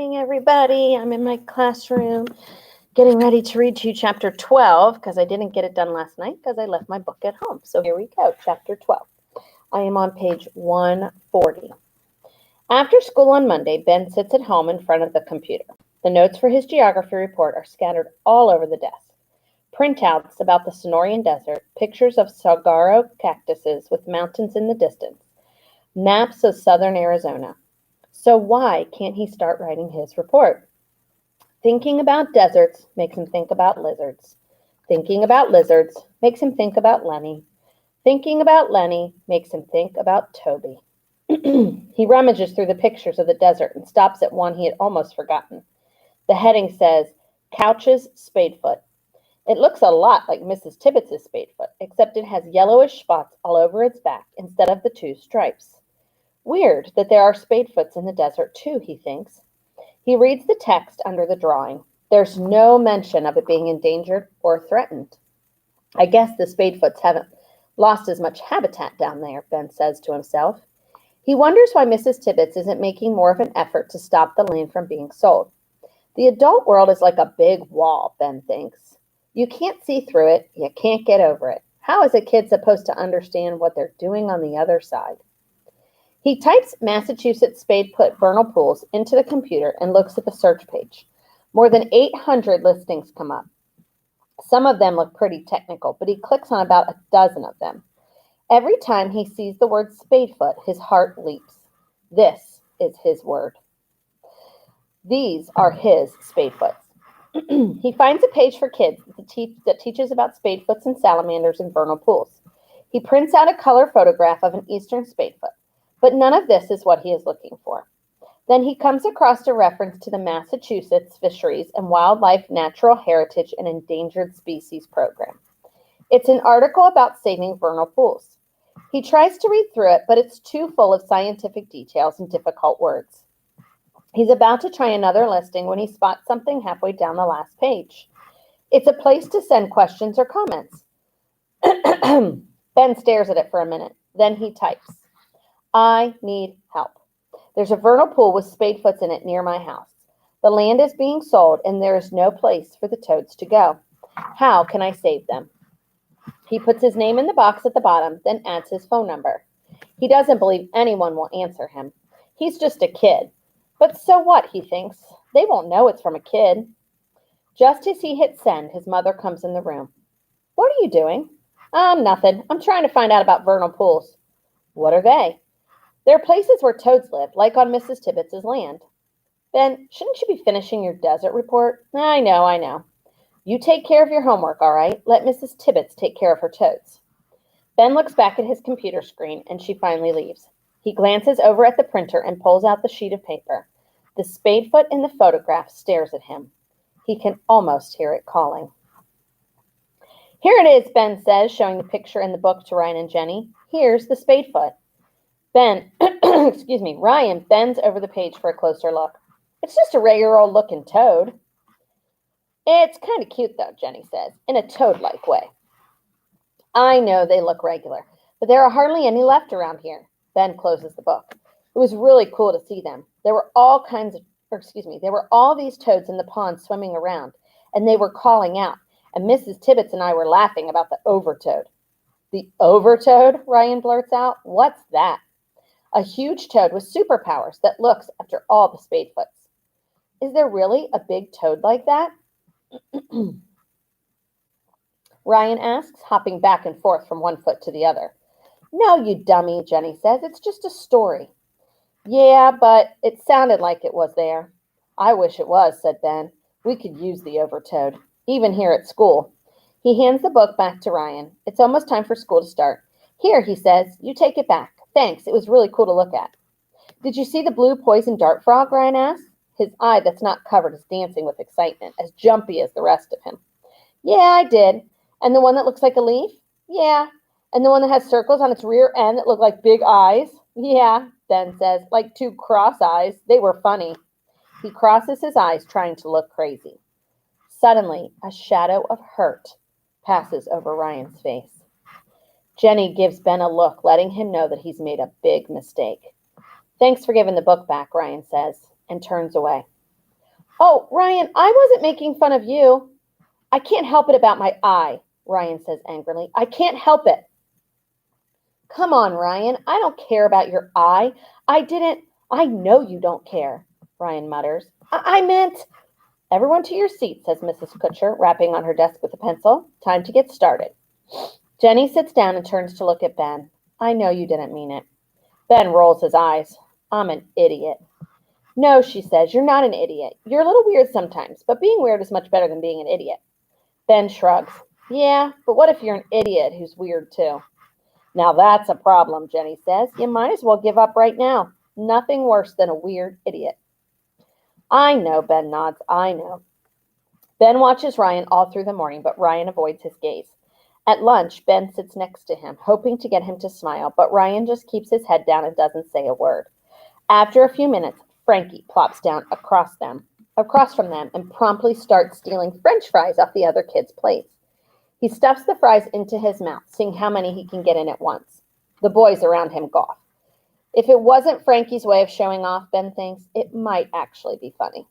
morning, everybody. I'm in my classroom getting ready to read to you chapter 12 because I didn't get it done last night because I left my book at home. So here we go, chapter 12. I am on page 140. After school on Monday, Ben sits at home in front of the computer. The notes for his geography report are scattered all over the desk. Printouts about the Sonorian Desert, pictures of saguaro cactuses with mountains in the distance, maps of southern Arizona. So why can't he start writing his report? Thinking about deserts makes him think about lizards. Thinking about lizards makes him think about Lenny. Thinking about Lenny makes him think about Toby. He rummages through the pictures of the desert and stops at one he had almost forgotten. The heading says, Couch's Spadefoot. It looks a lot like Mrs. Tibbets's Spadefoot, except it has yellowish spots all over its back instead of the two stripes. Weird that there are Spadefoots in the desert too, he thinks. He reads the text under the drawing. There's no mention of it being endangered or threatened. I guess the Spadefoots haven't lost as much habitat down there, Ben says to himself. He wonders why Mrs. Tibbets isn't making more of an effort to stop the land from being sold. The adult world is like a big wall, Ben thinks. You can't see through it, you can't get over it. How is a kid supposed to understand what they're doing on the other side? He types Massachusetts Spadefoot vernal pools into the computer and looks at the search page. More than 800 listings come up. Some of them look pretty technical, but he clicks on about a dozen of them. Every time he sees the word Spadefoot, his heart leaps. This is his word. These are his Spadefoots. He finds a page for kids that teaches about Spadefoots and salamanders in vernal pools. He prints out a color photograph of an eastern Spadefoot. But none of this is what he is looking for. Then he comes across a reference to the Massachusetts Fisheries and Wildlife Natural Heritage and Endangered Species Program. It's an article about saving vernal pools. He tries to read through it, but it's too full of scientific details and difficult words. He's about to try another listing when he spots something halfway down the last page. It's a place to send questions or comments. Ben stares at it for a minute. Then he types. I need help. There's a vernal pool with Spadefoots in it near my house. The land is being sold and there is no place for the toads to go. How can I save them? He puts his name in the box at the bottom, then adds his phone number. He doesn't believe anyone will answer him. He's just a kid. But so what, he thinks. They won't know it's from a kid. Just as he hits send, his mother comes in the room. What are you doing? Nothing. I'm trying to find out about vernal pools. What are they? There are places where toads live, like on Mrs. Tibbets's land. Ben, shouldn't you be finishing your desert report? I know. You take care of your homework, all right? Let Mrs. Tibbets take care of her toads. Ben looks back at his computer screen, and she finally leaves. He glances over at the printer and pulls out the sheet of paper. The Spadefoot in the photograph stares at him. He can almost hear it calling. Here it is, Ben says, showing the picture in the book to Ryan and Jenny. Here's the Spadefoot. Ryan bends over the page for a closer look. It's just a regular old looking toad. It's kind of cute though, Jenny says, in a toad-like way. I know they look regular, but there are hardly any left around here. Ben closes the book. It was really cool to see them. There were all these toads in the pond swimming around, and they were calling out, and Mrs. Tibbets and I were laughing about the overtoad. The overtoad? Ryan blurts out. What's that? A huge toad with superpowers that looks after all the Spadefoots. Is there really a big toad like that? Ryan asks, hopping back and forth from one foot to the other. No, you dummy, Jenny says. It's just a story. Yeah, but it sounded like it was there. I wish it was, said Ben. We could use the overtoad, even here at school. He hands the book back to Ryan. It's almost time for school to start. Here, he says, you take it back. Thanks, it was really cool to look at. Did you see the blue poison dart frog, Ryan asked? His eye that's not covered is dancing with excitement, as jumpy as the rest of him. Yeah, I did. And the one that looks like a leaf? Yeah. And the one that has circles on its rear end that look like big eyes? Yeah, Ben says, like two cross eyes. They were funny. He crosses his eyes, trying to look crazy. Suddenly, a shadow of hurt passes over Ryan's face. Jenny gives Ben a look, letting him know that he's made a big mistake. Thanks for giving the book back, Ryan says, and turns away. Oh, Ryan, I wasn't making fun of you. I can't help it about my eye, Ryan says angrily. I can't help it. Come on, Ryan. I don't care about your eye. I know you don't care, Ryan mutters. I meant. Everyone to your seat, says Mrs. Kutcher, rapping on her desk with a pencil. Time to get started. Jenny sits down and turns to look at Ben. I know you didn't mean it. Ben rolls his eyes. I'm an idiot. No, she says, you're not an idiot. You're a little weird sometimes, but being weird is much better than being an idiot. Ben shrugs. Yeah, but what if you're an idiot who's weird too? Now that's a problem, Jenny says. You might as well give up right now. Nothing worse than a weird idiot. I know, Ben nods. I know. Ben watches Ryan all through the morning, but Ryan avoids his gaze. At lunch, Ben sits next to him, hoping to get him to smile, but Ryan just keeps his head down and doesn't say a word. After a few minutes, Frankie plops down across from them, and promptly starts stealing French fries off the other kids' plates. He stuffs the fries into his mouth, seeing how many he can get in at once. The boys around him gawk. If it wasn't Frankie's way of showing off, Ben thinks, it might actually be funny.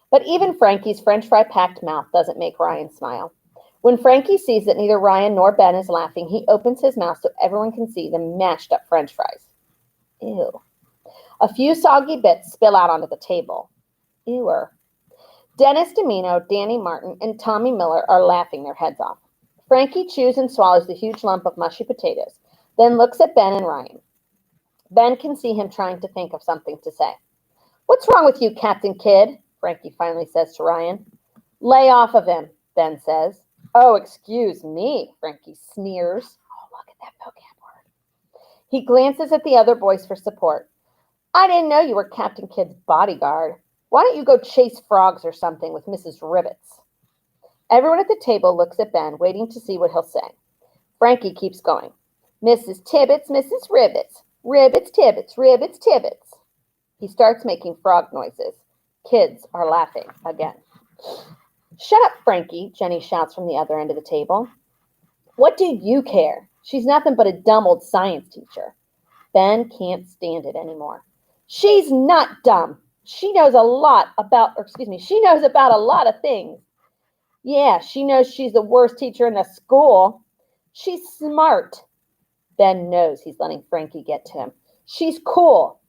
But even Frankie's French fry-packed mouth doesn't make Ryan smile. When Frankie sees that neither Ryan nor Ben is laughing, he opens his mouth so everyone can see the mashed up French fries. Ew. A few soggy bits spill out onto the table. Ewer. Dennis Domino, Danny Martin, and Tommy Miller are laughing their heads off. Frankie chews and swallows the huge lump of mushy potatoes, then looks at Ben and Ryan. Ben can see him trying to think of something to say. What's wrong with you, Captain Kidd? Frankie finally says to Ryan. Lay off of him, Ben says. Oh, excuse me, Frankie sneers. Oh, look at that vocab word. He glances at the other boys for support. I didn't know you were Captain Kidd's bodyguard. Why don't you go chase frogs or something with Mrs. Ribbits? Everyone at the table looks at Ben, waiting to see what he'll say. Frankie keeps going. Mrs. Tibbets, Mrs. Ribbits. Ribbits, Tibbets, Ribbits, Tibbets. He starts making frog noises. Kids are laughing again. Shut up, Frankie, Jenny shouts from the other end of the table. What do you care? She's nothing but a dumb old science teacher. Ben can't stand it anymore. She's not dumb. She knows about a lot of things. Yeah, she knows she's the worst teacher in the school. She's smart. Ben knows he's letting Frankie get to him. She's cool.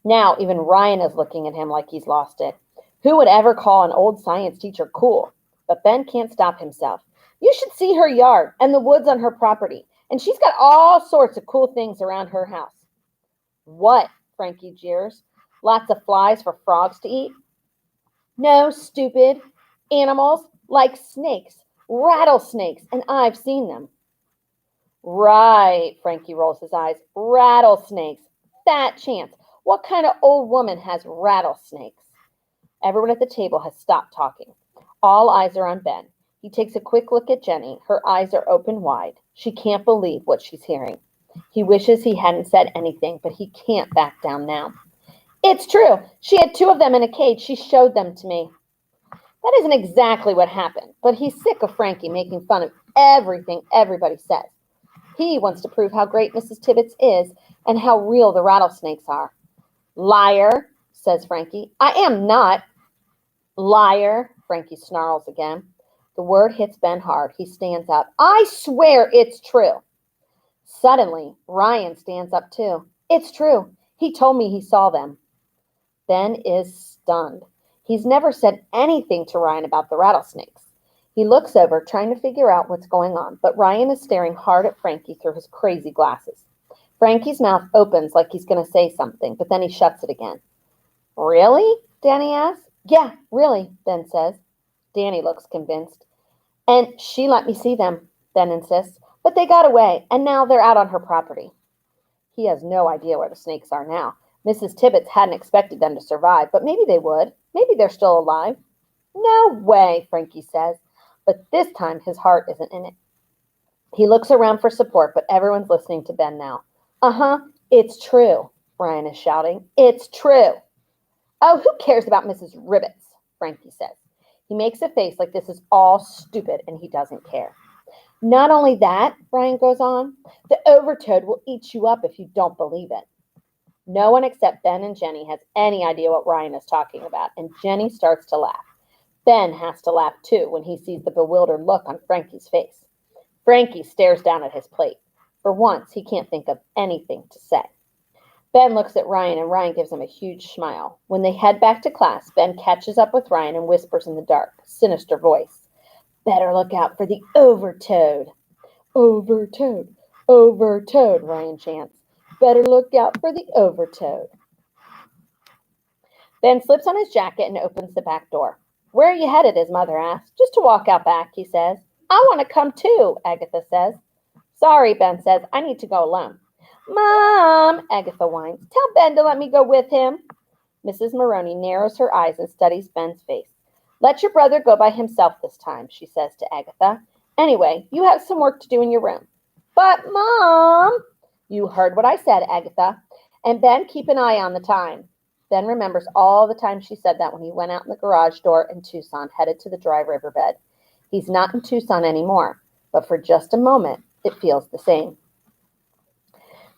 Now even Ryan is looking at him like he's lost it. Who would ever call an old science teacher cool? But Ben can't stop himself. You should see her yard and the woods on her property. And she's got all sorts of cool things around her house. What? Frankie jeers. Lots of flies for frogs to eat? No, stupid. Animals like snakes, rattlesnakes, and I've seen them. Right, Frankie rolls his eyes. Rattlesnakes. Fat chance. What kind of old woman has rattlesnakes? Everyone at the table has stopped talking. All eyes are on Ben. He takes a quick look at Jenny. Her eyes are open wide. She can't believe what she's hearing. He wishes he hadn't said anything, but he can't back down now. It's true. She had 2 of them in a cage. She showed them to me. That isn't exactly what happened, but he's sick of Frankie making fun of everything everybody says. He wants to prove how great Mrs. Tibbets is and how real the rattlesnakes are. Liar, says Frankie. I am not. Liar, Frankie snarls again. The word hits Ben hard. He stands up. I swear it's true. Suddenly, Ryan stands up too. It's true. He told me he saw them. Ben is stunned. He's never said anything to Ryan about the rattlesnakes. He looks over, trying to figure out what's going on, but Ryan is staring hard at Frankie through his crazy glasses. Frankie's mouth opens like he's going to say something, but then he shuts it again. Really? Danny asks. Yeah, really, Ben says. Danny looks convinced. And she let me see them, Ben insists, but they got away, and now they're out on her property. He has no idea where the snakes are now. Mrs. Tibbets hadn't expected them to survive, but maybe they would. Maybe they're still alive. No way, Frankie says, but this time his heart isn't in it. He looks around for support, but everyone's listening to Ben now. It's true, Ryan is shouting. It's true. Oh, who cares about Mrs. Ribbits, Frankie says. He makes a face like this is all stupid and he doesn't care. Not only that, Ryan goes on, the overtoad will eat you up if you don't believe it. No one except Ben and Jenny has any idea what Ryan is talking about, and Jenny starts to laugh. Ben has to laugh too when he sees the bewildered look on Frankie's face. Frankie stares down at his plate. For once, he can't think of anything to say. Ben looks at Ryan, and Ryan gives him a huge smile. When they head back to class, Ben catches up with Ryan and whispers in the dark, sinister voice, "Better look out for the overtoad." "Overtoad, overtoad," Ryan chants. "Better look out for the overtoad." Ben slips on his jacket and opens the back door. "Where are you headed?" his mother asks. "Just to walk out back," he says. "I want to come too," Agatha says. "Sorry," Ben says. "I need to go alone." "Mom," Agatha whines, "tell Ben to let me go with him." Mrs. Maroney narrows her eyes and studies Ben's face. "Let your brother go by himself this time," she says to Agatha. "Anyway, you have some work to do in your room." "But, Mom—" "You heard what I said, Agatha. And Ben, keep an eye on the time." Ben remembers all the time she said that when he went out in the garage door in Tucson, headed to the dry riverbed. He's not in Tucson anymore, but for just a moment, it feels the same.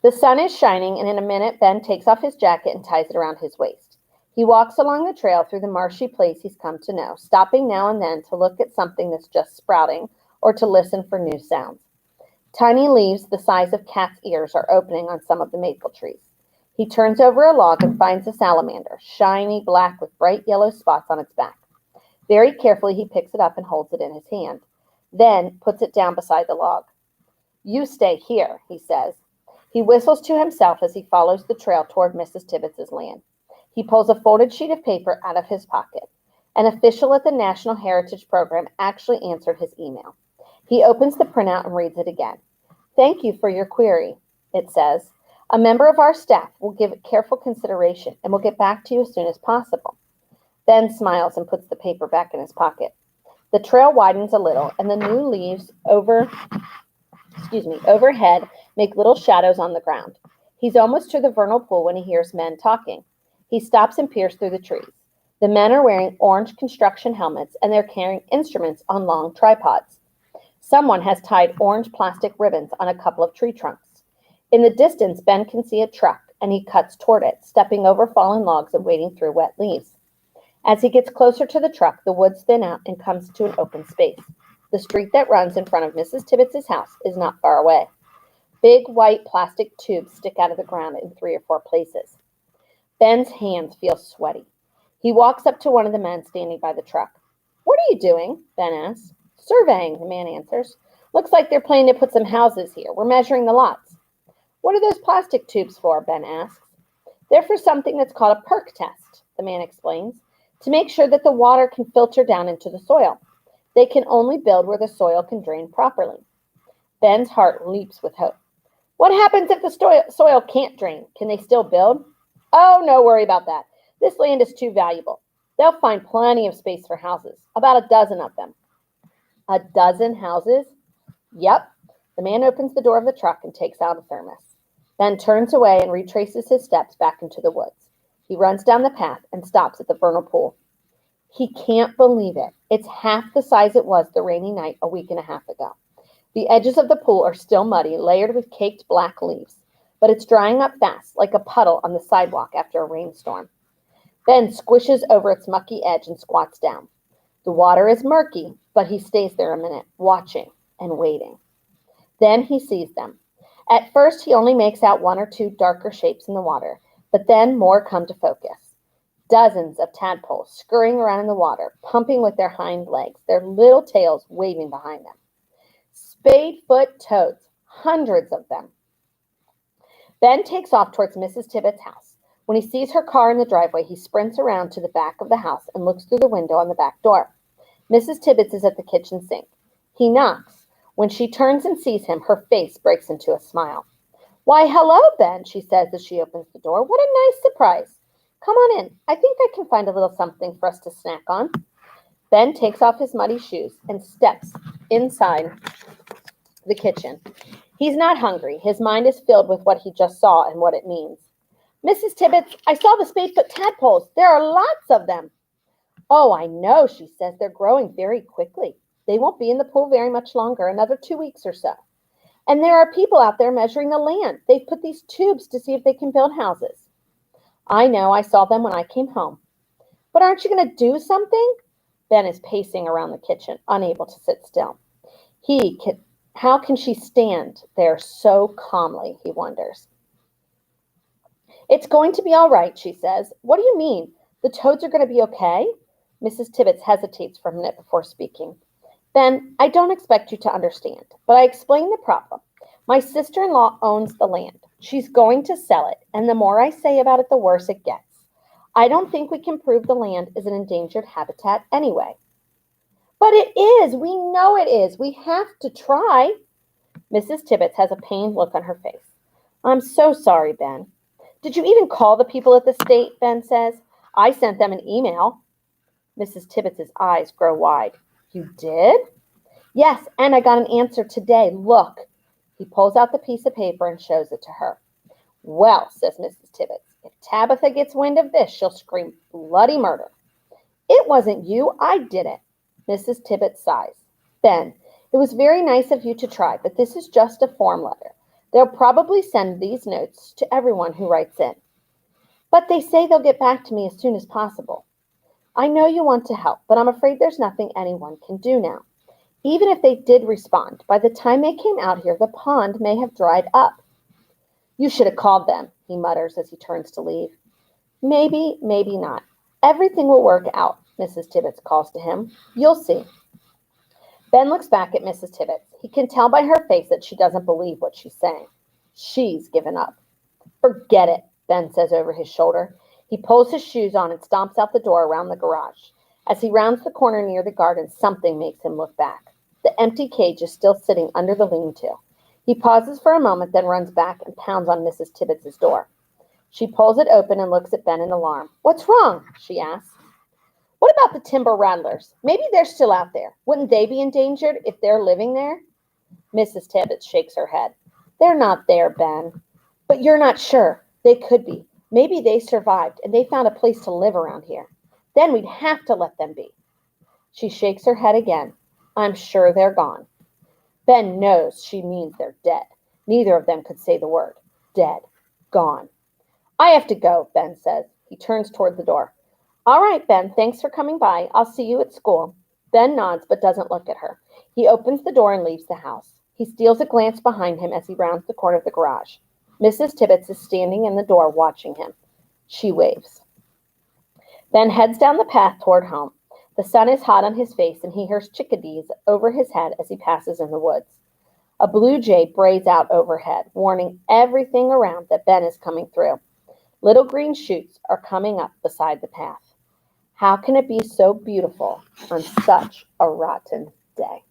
The sun is shining, and in a minute, Ben takes off his jacket and ties it around his waist. He walks along the trail through the marshy place he's come to know, stopping now and then to look at something that's just sprouting or to listen for new sounds. Tiny leaves the size of cat's ears are opening on some of the maple trees. He turns over a log and finds a salamander, shiny black with bright yellow spots on its back. Very carefully, he picks it up and holds it in his hand, then puts it down beside the log. "You stay here," he says. He whistles to himself as he follows the trail toward Mrs. Tibbets's land. He pulls a folded sheet of paper out of his pocket. An official at the National Heritage Program actually answered his email. He opens the printout and reads it again. "Thank you for your query," it says. "A member of our staff will give it careful consideration and will get back to you as soon as possible." Ben smiles and puts the paper back in his pocket. The trail widens a little, and the new leaves overhead make little shadows on the ground. He's almost to the vernal pool when he hears men talking. He stops and peers through the trees. The men are wearing orange construction helmets, and they're carrying instruments on long tripods. Someone has tied orange plastic ribbons on a couple of tree trunks. In the distance, Ben can see a truck, and he cuts toward it, stepping over fallen logs and wading through wet leaves. As he gets closer to the truck, the woods thin out and comes to an open space. The street that runs in front of Mrs. Tibbets's house is not far away. Big white plastic tubes stick out of the ground in 3 or 4 places. Ben's hands feel sweaty. He walks up to one of the men standing by the truck. "What are you doing?" Ben asks. "Surveying," the man answers. "Looks like they're planning to put some houses here. We're measuring the lots." "What are those plastic tubes for?" Ben asks. "They're for something that's called a perk test," the man explains, "to make sure that the water can filter down into the soil. They can only build where the soil can drain properly." Ben's heart leaps with hope. "What happens if the soil can't drain? Can they still build?" "Oh, no worry about that. This land is too valuable. They'll find plenty of space for houses, about a dozen of them." "A dozen houses?" "Yep." The man opens the door of the truck and takes out a thermos, then turns away and retraces his steps back into the woods. He runs down the path and stops at the vernal pool. He can't believe it. It's half the size it was the rainy night a week and a half ago. The edges of the pool are still muddy, layered with caked black leaves, but it's drying up fast, like a puddle on the sidewalk after a rainstorm. Ben squishes over its mucky edge and squats down. The water is murky, but he stays there a minute, watching and waiting. Then he sees them. At first, he only makes out 1 or 2 darker shapes in the water, but then more come to focus. Dozens of tadpoles scurrying around in the water, pumping with their hind legs, their little tails waving behind them. Spadefoot toads, hundreds of them. Ben takes off towards Mrs. Tibbetts' house. When he sees her car in the driveway, he sprints around to the back of the house and looks through the window on the back door. Mrs. Tibbetts is at the kitchen sink. He knocks. When she turns and sees him, her face breaks into a smile. "Why, hello, Ben," she says as she opens the door. "What a nice surprise. Come on in. I think I can find a little something for us to snack on." Ben takes off his muddy shoes and steps inside the kitchen. He's not hungry. His mind is filled with what he just saw and what it means. "Mrs. Tibbetts, I saw the Spadefoot tadpoles. There are lots of them." "Oh, I know," she says. "They're growing very quickly. They won't be in the pool very much longer, another 2 weeks or so. And there are people out there measuring the land. They've put these tubes to see if they can build houses." I know, I saw them when I came home. But aren't you going to do something? Ben is pacing around the kitchen, unable to sit still. How can she stand there so calmly, he wonders. It's going to be all right, she says. What do you mean? The toads are going to be okay? Mrs. Tibbets hesitates for a minute before speaking. Ben, I don't expect you to understand, but I explain the problem. My sister-in-law owns the land. She's going to sell it, and the more I say about it, the worse it gets. I don't think we can prove the land is an endangered habitat anyway. But it is. We know it is. We have to try. Mrs. Tibbets has a pained look on her face. I'm so sorry, Ben. Did you even call the people at the state? Ben says. I sent them an email. Mrs. Tibbets' eyes grow wide. You did? Yes, and I got an answer today. Look. He pulls out the piece of paper and shows it to her. Well, says Mrs. Tibbets, if Tabitha gets wind of this, she'll scream bloody murder. It wasn't you. I did it. Mrs. Tibbets sighs. Ben, it was very nice of you to try, but this is just a form letter. They'll probably send these notes to everyone who writes in. But they say they'll get back to me as soon as possible. I know you want to help, but I'm afraid there's nothing anyone can do now. Even if they did respond, by the time they came out here, the pond may have dried up. You should have called them, he mutters as he turns to leave. Maybe, maybe not. Everything will work out, Mrs. Tibbets calls to him. You'll see. Ben looks back at Mrs. Tibbets. He can tell by her face that she doesn't believe what she's saying. She's given up. Forget it, Ben says over his shoulder. He pulls his shoes on and stomps out the door around the garage. As he rounds the corner near the garden, something makes him look back. The empty cage is still sitting under the lean-to. He pauses for a moment, then runs back and pounds on Mrs. Tibbets' door. She pulls it open and looks at Ben in alarm. What's wrong? She asks. What about the timber rattlers? Maybe they're still out there. Wouldn't they be endangered if they're living there? Mrs. Tibbets shakes her head. They're not there, Ben. But you're not sure. They could be. Maybe they survived and they found a place to live around here. Then we'd have to let them be. She shakes her head again. I'm sure they're gone. Ben knows she means they're dead. Neither of them could say the word. Dead. Gone. I have to go, Ben says. He turns toward the door. All right, Ben, thanks for coming by. I'll see you at school. Ben nods but doesn't look at her. He opens the door and leaves the house. He steals a glance behind him as he rounds the corner of the garage. Mrs. Tibbets is standing in the door watching him. She waves. Ben heads down the path toward home. The sun is hot on his face and he hears chickadees over his head as he passes in the woods. A blue jay brays out overhead, warning everything around that Ben is coming through. Little green shoots are coming up beside the path. How can it be so beautiful on such a rotten day?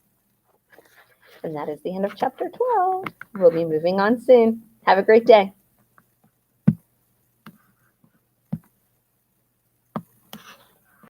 And that is the end of chapter 12. We'll be moving on soon. Have a great day.